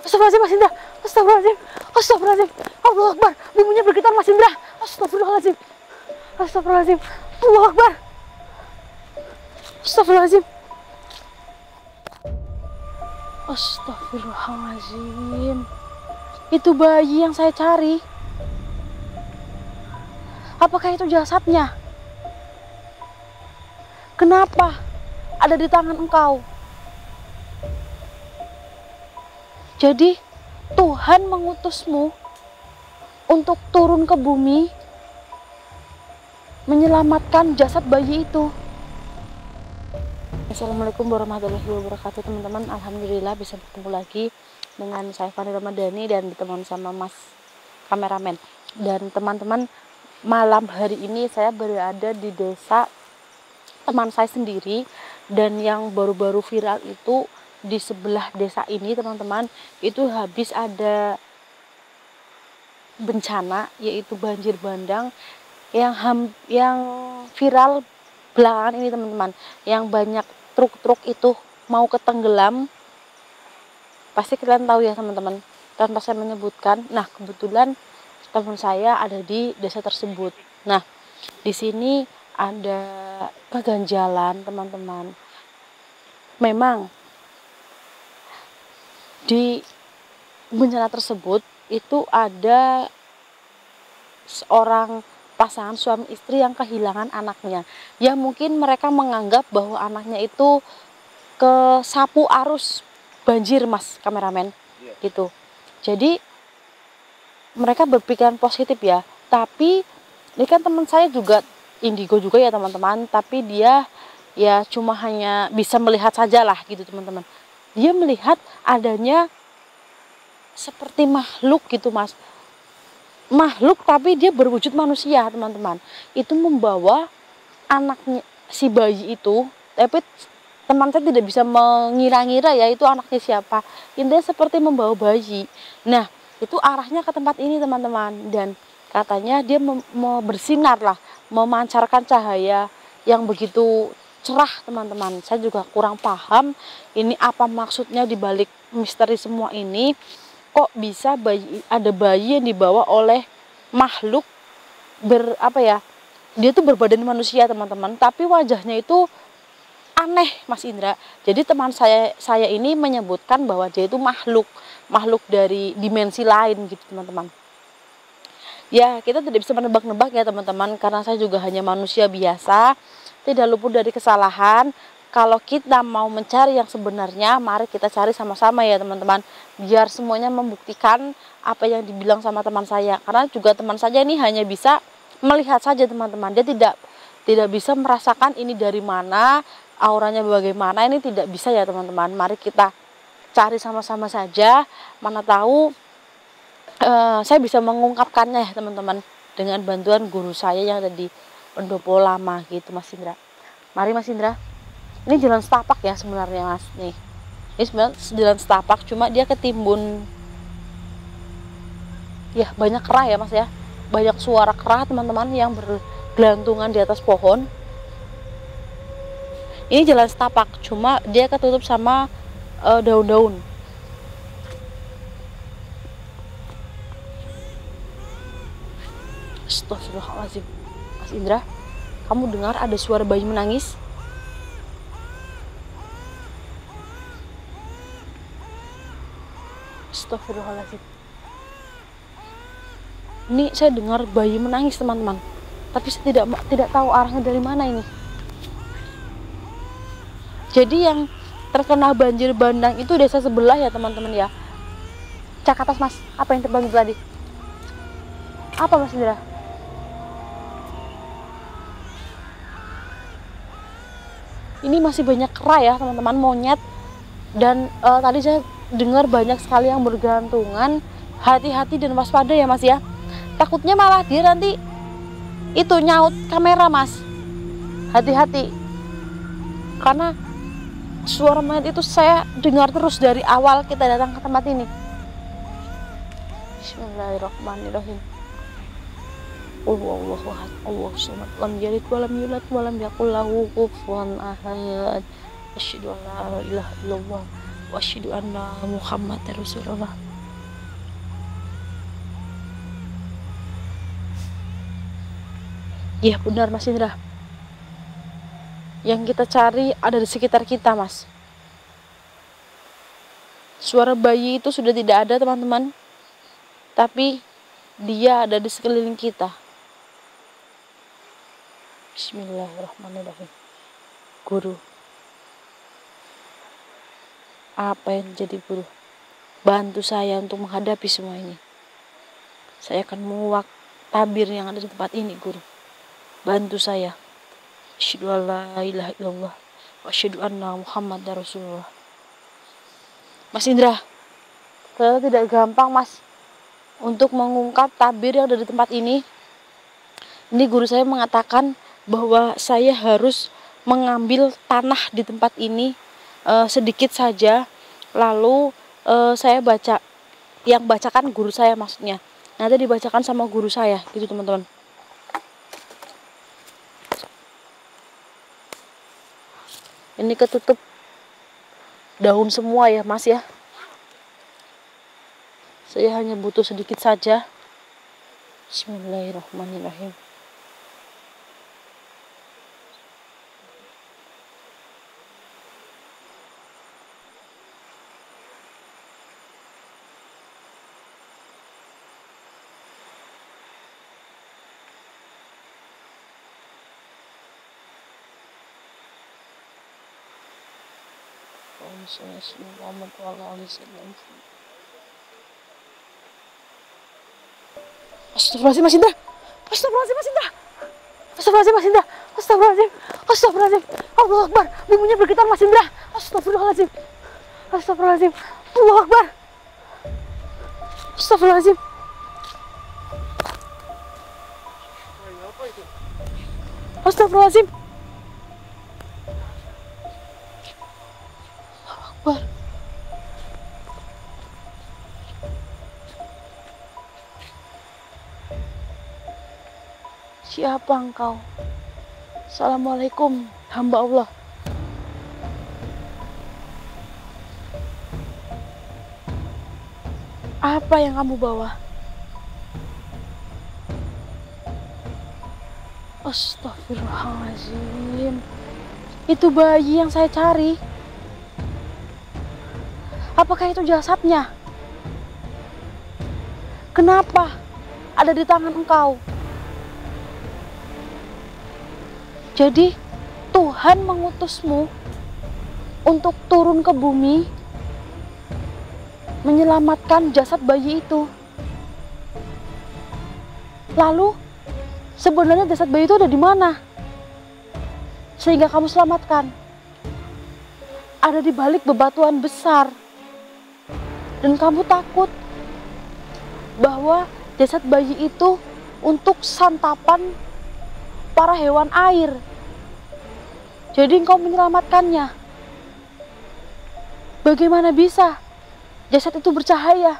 Astagfirullahaladzim Mas Indra. Astagfirullahaladzim. Astagfirullahaladzim. Allahu Akbar. Bumbunya bergetar Mas Indra. Astagfirullahaladzim. Astagfirullahaladzim. Allahu Akbar. Astagfirullahaladzim. Astagfirullahaladzim. Itu bayi yang saya cari. Apakah itu jasadnya? Kenapa ada di tangan engkau? Jadi Tuhan mengutusmu untuk turun ke bumi menyelamatkan jasad bayi itu. Assalamualaikum warahmatullahi wabarakatuh teman-teman. Alhamdulillah bisa bertemu lagi dengan saya Fani Ramadhani dan ditemani sama Mas kameramen. Dan teman-teman, malam hari ini saya berada di desa teman saya sendiri, dan yang baru-baru viral itu di sebelah desa ini teman-teman, itu habis ada bencana yaitu banjir bandang yang viral belakangan ini teman-teman, yang banyak truk-truk itu mau ketenggelam. Pasti kalian tahu ya teman-teman, tanpa saya menyebutkan. Nah, kebetulan teman saya ada di desa tersebut. Nah, di sini ada keganjalan teman-teman. Memang di bencana tersebut itu ada seorang pasangan suami istri yang kehilangan anaknya. Ya mungkin mereka menganggap bahwa anaknya itu kesapu arus banjir Mas kameramen, gitu. Jadi mereka berpikiran positif ya. Tapi ini kan teman saya juga indigo juga ya teman-teman. Tapi dia ya cuma hanya bisa melihat saja lah gitu teman-teman. Dia melihat adanya seperti makhluk gitu Mas. Makhluk tapi dia berwujud manusia teman-teman. Itu membawa anaknya si bayi itu. Tapi teman saya tidak bisa mengira-ngira ya itu anaknya siapa. Intinya seperti membawa bayi. Nah, itu arahnya ke tempat ini teman-teman. Dan katanya dia mau bersinar lah, memancarkan cahaya yang begitu cerah teman-teman. Saya juga kurang paham ini apa maksudnya dibalik misteri semua ini. Kok bisa ada bayi yang dibawa oleh makhluk dia tuh berbadan manusia teman-teman, tapi wajahnya itu aneh Mas Indra. Jadi teman saya ini menyebutkan bahwa dia itu makhluk dari dimensi lain gitu teman-teman. Ya, kita tidak bisa menebak-nebak ya teman-teman, karena saya juga hanya manusia biasa, tidak luput dari kesalahan. Kalau kita mau mencari yang sebenarnya, mari kita cari sama-sama ya teman-teman, biar semuanya membuktikan apa yang dibilang sama teman saya. Karena juga teman saya ini hanya bisa melihat saja teman-teman, dia tidak bisa merasakan ini dari mana, auranya bagaimana, ini tidak bisa ya teman-teman. Mari kita cari sama-sama saja, mana tahu saya bisa mengungkapkannya ya teman-teman, dengan bantuan guru saya yang ada di pendopo lama gitu Mas Indra. Mari Mas Indra. Ini jalan setapak ya sebenarnya Mas. Nih, ini sebenarnya jalan setapak, cuma dia ketimbun ya banyak kerah ya Mas ya, banyak suara kerah teman-teman yang bergelantungan di atas pohon. Ini jalan setapak, cuma dia ketutup sama daun-daun. Astagfirullahaladzim. Mas Indra, kamu dengar ada suara bayi menangis? Astagfirullahaladzim. Ini saya dengar bayi menangis teman-teman, tapi saya tidak tahu arahnya dari mana ini. Jadi yang terkena banjir bandang itu desa sebelah ya teman-teman ya. Cak atas Mas, apa yang terbang tadi? Apa Mas Indra? Ini masih banyak kera ya teman-teman, monyet. Dan tadi saya dengar banyak sekali yang bergantungan. Hati-hati dan waspada ya Mas ya. Takutnya malah dia nanti itu nyaut kamera Mas. Hati-hati. Karena suara monyet itu saya dengar terus dari awal kita datang ke tempat ini. Bismillahirrahmanirrahim. Allahu ahad, Allahu samad, lam yalid wa lam yulad wa lam yakul lahu kufuwan ahad. Asyhadu an la ilaha illallah wa wa asyhadu anna Muhammadar Rasulullah. Iya benar Mas Indra. Yang kita cari ada di sekitar kita, Mas. Suara bayi itu sudah tidak ada, teman-teman. Tapi dia ada di sekeliling kita. Bismillahirrahmanirrahim. Guru, apa yang jadi guru? Bantu saya untuk menghadapi semua ini. Saya akan menguak tabir yang ada di tempat ini, guru. Bantu saya. Asyhadu an la ilaha illallah wa asyhadu anna Muhammadar Rasulullah. Mas Indra, ternyata tidak gampang, Mas, untuk mengungkap tabir yang ada di tempat ini. Ini guru saya mengatakan bahwa saya harus mengambil tanah di tempat ini sedikit saja, lalu saya baca, yang bacakan guru saya maksudnya. Nanti dibacakan sama guru saya, gitu teman-teman. Ini ketutup daun semua ya, Mas ya. Saya hanya butuh sedikit saja. Bismillahirrahmanirrahim. Astagfirullahaladzim, Mas Indra. Astagfirullahaladzim, Mas Indra. Astagfirullahaladzim, Mas Indra. Astagfirullahaladzim. Astagfirullahaladzim. Allahu Akbar. Bumbunya bergetar, Mas Indra. Astagfirullahaladzim. Astagfirullahaladzim. Allahu Akbar. Astagfirullahaladzim. Astagfirullahaladzim. Allahu Akbar. Siapa engkau? Assalamualaikum, hamba Allah. Apa yang kamu bawa? Astagfirullahaladzim. Itu bayi yang saya cari. Apakah itu jasadnya? Kenapa ada di tangan engkau? Jadi Tuhan mengutusmu untuk turun ke bumi menyelamatkan jasad bayi itu. Lalu sebenarnya jasad bayi itu ada di mana? Sehingga kamu selamatkan. Ada di balik bebatuan besar. Dan kamu takut bahwa jasad bayi itu untuk santapan para hewan air. Jadi engkau menyelamatkannya. Bagaimana bisa jasad itu bercahaya?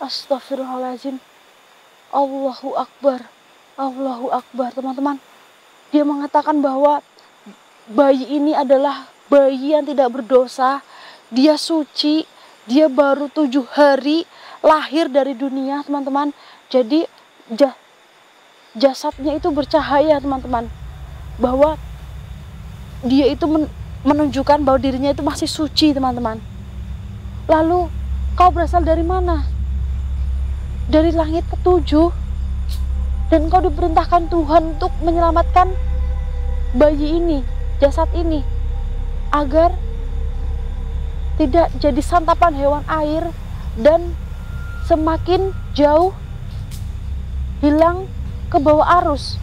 Astagfirullahaladzim. Allahu Akbar. Allahu Akbar, teman-teman. Dia mengatakan bahwa bayi ini adalah bayi yang tidak berdosa. Dia suci. Dia baru 7 hari lahir dari dunia, teman-teman. Jadi jasadnya itu bercahaya, teman-teman. Bahwa dia itu menunjukkan bahwa dirinya itu masih suci, teman-teman. Lalu kau berasal dari mana? Dari langit ke-7. Dan kau diperintahkan Tuhan untuk menyelamatkan bayi ini, jasad ini, agar tidak jadi santapan hewan air dan semakin jauh hilang ke bawah arus.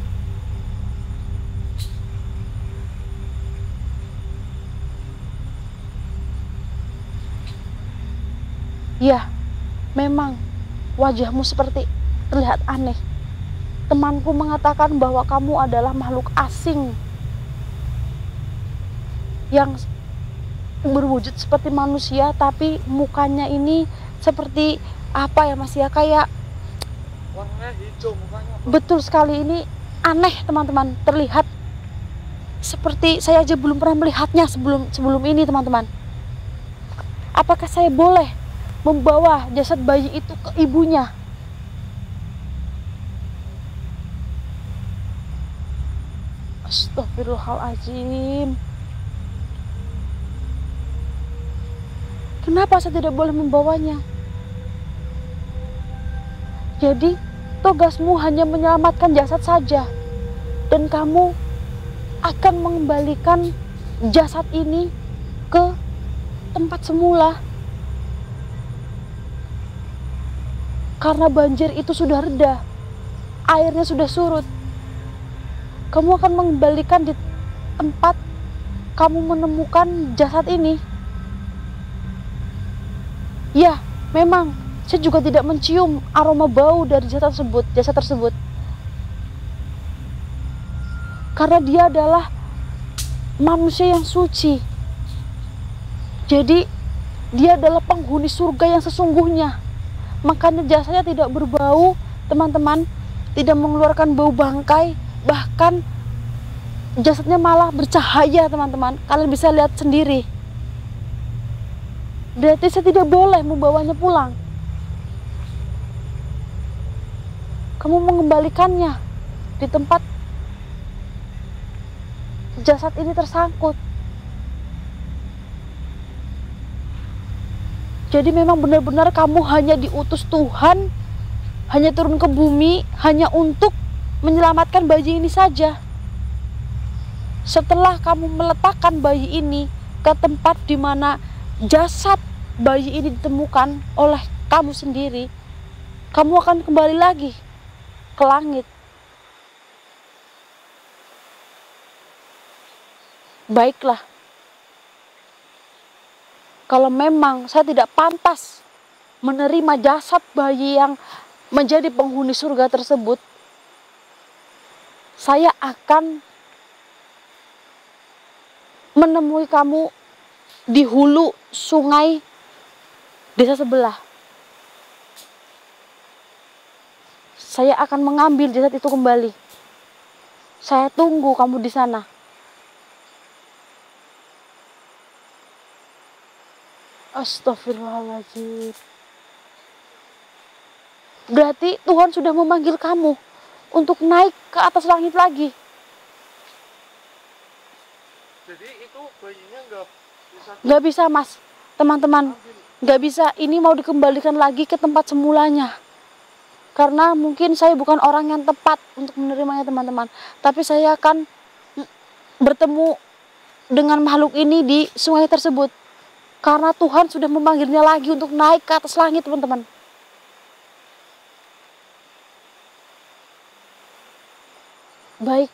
Ya, memang wajahmu seperti terlihat aneh. Temanku mengatakan bahwa kamu adalah makhluk asing yang berwujud seperti manusia, tapi mukanya ini seperti apa ya, Mas ya, kayak warnanya hijau mukanya. Betul sekali, ini aneh, teman-teman. Terlihat Seperti saya aja belum pernah melihatnya sebelum ini, teman-teman. Apakah saya boleh membawa jasad bayi itu ke ibunya? Astagfirullahaladzim. Kenapa saya tidak boleh membawanya? Jadi, tugasmu hanya menyelamatkan jasad saja. Dan kamu akan mengembalikan jasad ini ke tempat semula. Karena banjir itu sudah reda, airnya sudah surut. Kamu akan mengembalikan di tempat kamu menemukan jasad ini. Ya, memang saya juga tidak mencium aroma bau dari jasad tersebut. Karena dia adalah manusia yang suci. Jadi, dia adalah penghuni surga yang sesungguhnya. Makanya jasadnya tidak berbau, teman-teman, tidak mengeluarkan bau bangkai, bahkan jasadnya malah bercahaya, teman-teman. Kalian bisa lihat sendiri. Berarti saya tidak boleh membawanya pulang. Kamu mengembalikannya di tempat jasad ini tersangkut. Jadi memang benar-benar kamu hanya diutus Tuhan, hanya turun ke bumi, hanya untuk menyelamatkan bayi ini saja. Setelah kamu meletakkan bayi ini ke tempat di mana jasad bayi ini ditemukan oleh kamu sendiri, kamu akan kembali lagi ke langit. Baiklah, kalau memang saya tidak pantas menerima jasad bayi yang menjadi penghuni surga tersebut, saya akan menemui kamu di hulu sungai desa sebelah. Saya akan mengambil jasad itu kembali. Saya tunggu kamu di sana. Astagfirullahaladzim. Berarti Tuhan sudah memanggil kamu untuk naik ke atas langit lagi. Jadi itu bayinya nggak bisa, Mas, teman-teman, nggak bisa. Ini mau dikembalikan lagi ke tempat semulanya. Karena mungkin saya bukan orang yang tepat untuk menerimanya, teman-teman. Tapi saya akan bertemu dengan makhluk ini di sungai tersebut. Karena Tuhan sudah memanggilnya lagi untuk naik ke atas langit, teman-teman. Baik.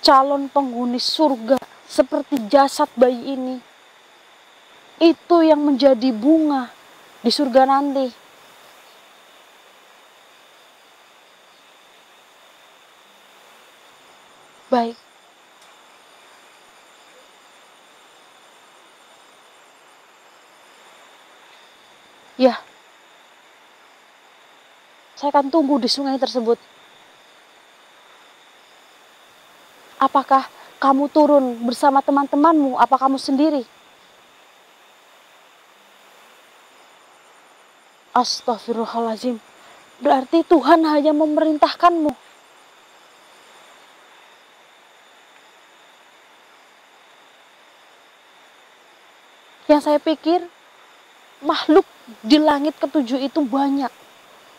Calon penghuni surga seperti jasad bayi ini, itu yang menjadi bunga di surga nanti. Baik. Ya, saya akan tunggu di sungai tersebut. Apakah kamu turun bersama teman-temanmu? Apa kamu sendiri? Astagfirullahaladzim. Berarti Tuhan hanya memerintahkanmu. Yang saya pikir, makhluk di langit ketujuh itu banyak.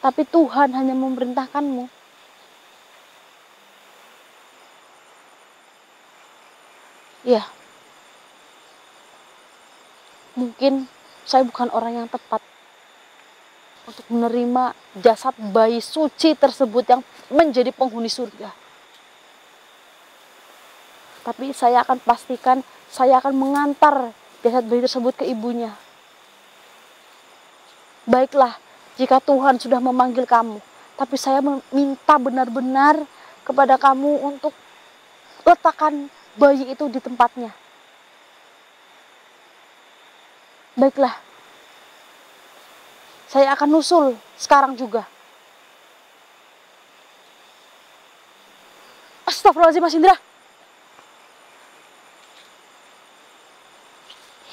Tapi Tuhan hanya memerintahkanmu. Ya, mungkin saya bukan orang yang tepat untuk menerima jasad bayi suci tersebut yang menjadi penghuni surga. Tapi saya akan pastikan, saya akan mengantar jasad bayi tersebut ke ibunya. Baiklah, jika Tuhan sudah memanggil kamu, tapi saya meminta benar-benar kepada kamu untuk letakkan bayi itu di tempatnya. Baiklah, saya akan nusul sekarang juga. Astagfirullahaladzim Mas Indra.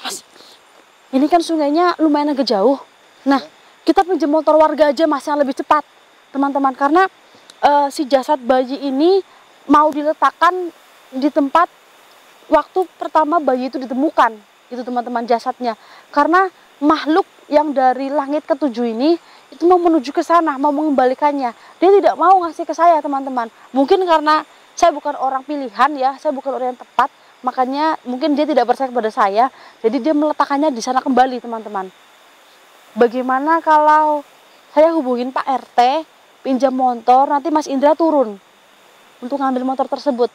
Mas, ini kan sungainya lumayan agak jauh. Nah, kita pinjam motor warga aja Mas yang lebih cepat, teman-teman. Karena si jasad bayi ini mau diletakkan di tempat waktu pertama bayi itu ditemukan, itu teman-teman, jasadnya. Karena makhluk yang dari langit ketujuh ini itu mau menuju ke sana, mau mengembalikannya. Dia tidak mau ngasih ke saya, teman-teman. Mungkin karena saya bukan orang pilihan ya, saya bukan orang yang tepat, makanya mungkin dia tidak percaya kepada saya. Jadi dia meletakkannya di sana kembali, teman-teman. Bagaimana kalau saya hubungin Pak RT, pinjam motor, nanti Mas Indra turun untuk ngambil motor tersebut.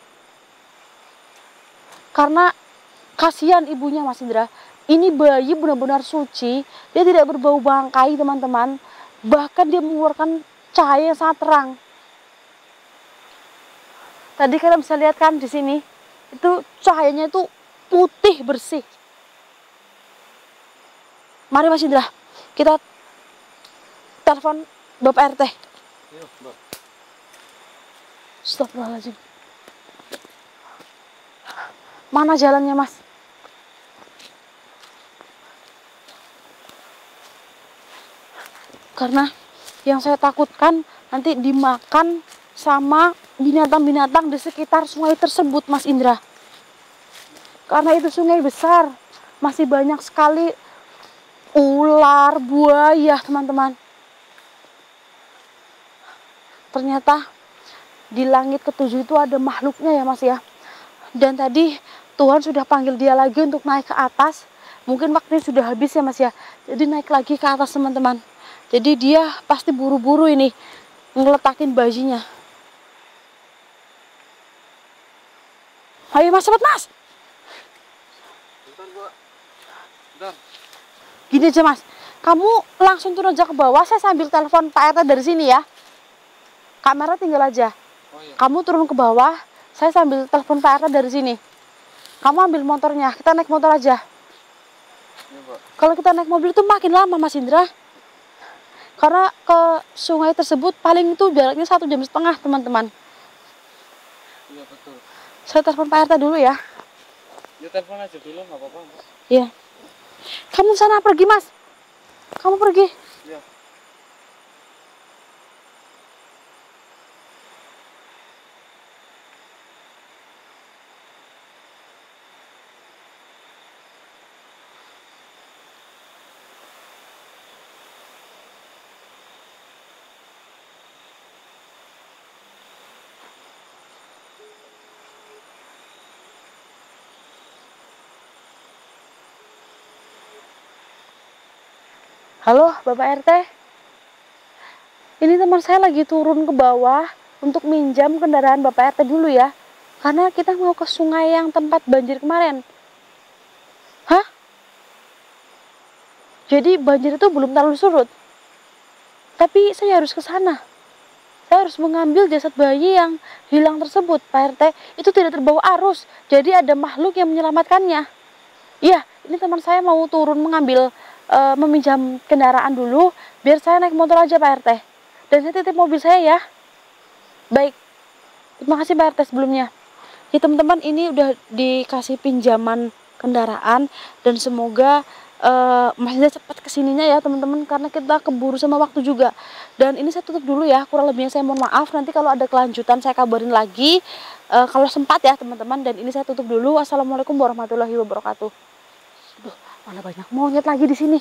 Karena kasihan ibunya Mas Indra. Ini bayi benar-benar suci, dia tidak berbau bangkai, teman-teman. Bahkan dia mengeluarkan cahaya yang sangat terang. Tadi kalian bisa lihat kan di sini, itu cahayanya itu putih bersih. Mari Mas Indra, kita telepon Bapak RT. Iya, Mbak. Astagfirullahaladzim. Mana jalannya Mas? Karena yang saya takutkan nanti dimakan sama binatang-binatang di sekitar sungai tersebut Mas Indra. Karena itu sungai besar, masih banyak sekali ular, buaya, teman-teman. Ternyata di langit ketujuh itu ada makhluknya ya Mas ya. Dan tadi Tuhan sudah panggil dia lagi untuk naik ke atas. Mungkin waktunya sudah habis ya Mas ya. Jadi naik lagi ke atas, teman-teman. Jadi dia pasti buru-buru ini ngeletakin bayinya. Ayo Mas, cepet Mas. Bentar, Mbak. Bentar. Gini aja Mas, kamu langsung turun aja ke bawah. Saya sambil telepon Pak RT dari sini ya. Kamera tinggal aja. Oh, iya. Kamu turun ke bawah, saya sambil telepon Pak RT dari sini. Kamu ambil motornya, kita naik motor aja. Iya, Mbak. Kalau kita naik mobil itu makin lama Mas Indra. Karena ke sungai tersebut paling itu jaraknya 1,5 jam, teman-teman. Iya, betul. Saya telepon Pak RT dulu ya. Ya telepon aja dulu, nggak apa-apa, Mbak. Iya. Kamu sana pergi Mas. Kamu pergi. Iya. Halo Bapak RT. Ini teman saya lagi turun ke bawah untuk minjam kendaraan Bapak RT dulu ya. Karena kita mau ke sungai yang tempat banjir kemarin. Hah? Jadi banjir itu belum terlalu surut. Tapi saya harus ke sana. Saya harus mengambil jasad bayi yang hilang tersebut, Pak RT. Itu tidak terbawa arus. Jadi ada makhluk yang menyelamatkannya. Iya, ini teman saya mau turun mengambil meminjam kendaraan dulu, biar saya naik motor aja Pak RT. Dan saya titip mobil saya ya. Baik, terima kasih Pak RT sebelumnya. Ya teman-teman, ini udah dikasih pinjaman kendaraan dan semoga masih cepat kesininya ya teman-teman, karena kita keburu sama waktu juga. Dan ini saya tutup dulu ya, kurang lebihnya saya mohon maaf. Nanti kalau ada kelanjutan saya kabarin lagi kalau sempat ya teman-teman. Dan ini saya tutup dulu. Assalamualaikum warahmatullahi wabarakatuh. Aduh, mana banyak monyet lagi di sini.